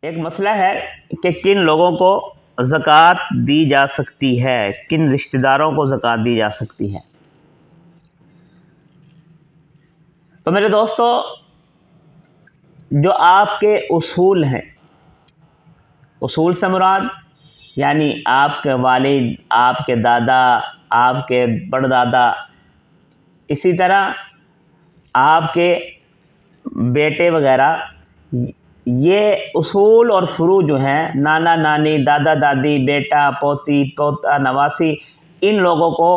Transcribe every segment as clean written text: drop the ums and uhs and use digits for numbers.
ایک مسئلہ ہے کہ کن لوگوں کو زکوٰۃ دی جا سکتی ہے، کن رشتہ داروں کو زکوٰۃ دی جا سکتی ہے۔ تو میرے دوستو، جو آپ کے اصول ہیں، اصول سے مراد یعنی آپ کے والد، آپ کے دادا، آپ کے پردادا، اسی طرح آپ کے بیٹے وغیرہ، یہ اصول اور فروع جو ہیں، نانا نانی، دادا دادی، بیٹا پوتی، پوتا نواسی، ان لوگوں کو،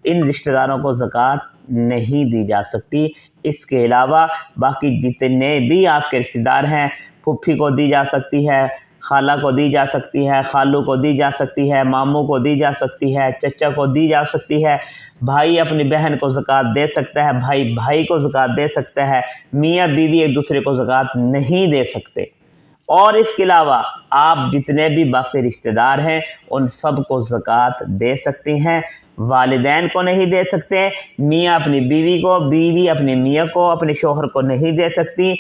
ان رشتہ داروں کو زکوٰۃ نہیں دی جا سکتی۔ اس کے علاوہ باقی جتنے بھی آپ کے رشتہ دار ہیں، پھپھی کو دی جا سکتی ہے، خالہ کو دی جا سکتی ہے، خالو کو دی جا سکتی ہے، ماموں کو دی جا سکتی ہے، چچا کو دی جا سکتی ہے، بھائی اپنی بہن کو زکوٰۃ دے سکتا ہے، بھائی بھائی کو زکوٰۃ دے سکتا ہے، میاں بیوی ایک دوسرے کو زکوٰۃ نہیں دے سکتے۔ اور اس کے علاوہ آپ جتنے بھی باقی رشتہ دار ہیں ان سب کو زکوٰۃ دے سکتے ہیں۔ والدین کو نہیں دے سکتے، میاں اپنی بیوی کو، بیوی اپنی میاں کو، اپنے شوہر کو نہیں دے سکتی،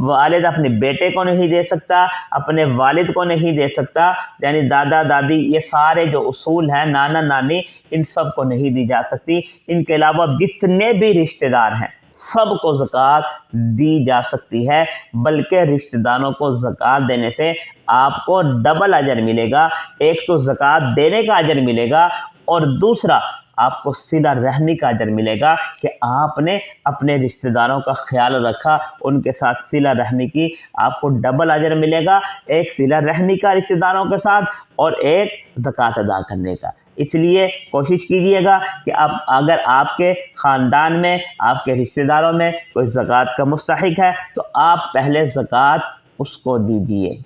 والد اپنے بیٹے کو نہیں دے سکتا، اپنے والد کو نہیں دے سکتا، یعنی دادا دادی، یہ سارے جو اصول ہیں، نانا نانی، ان سب کو نہیں دی جا سکتی۔ ان کے علاوہ جتنے بھی رشتہ دار ہیں سب کو زکوٰۃ دی جا سکتی ہے، بلکہ رشتہ داروں کو زکوٰۃ دینے سے آپ کو ڈبل اجر ملے گا۔ ایک تو زکوٰۃ دینے کا اجر ملے گا، اور دوسرا آپ کو صلہ رحمی کا اجر ملے گا کہ آپ نے اپنے رشتہ داروں کا خیال رکھا، ان کے ساتھ صلہ رحمی کی، آپ کو ڈبل اجر ملے گا، ایک صلہ رحمی کا رشتہ داروں کے ساتھ اور ایک زکوٰۃ ادا کرنے کا۔ اس لیے کوشش کیجئے گا کہ اگر آپ کے خاندان میں، آپ کے رشتہ داروں میں کوئی زکوٰۃ کا مستحق ہے تو آپ پہلے زکوٰۃ اس کو دیجئے۔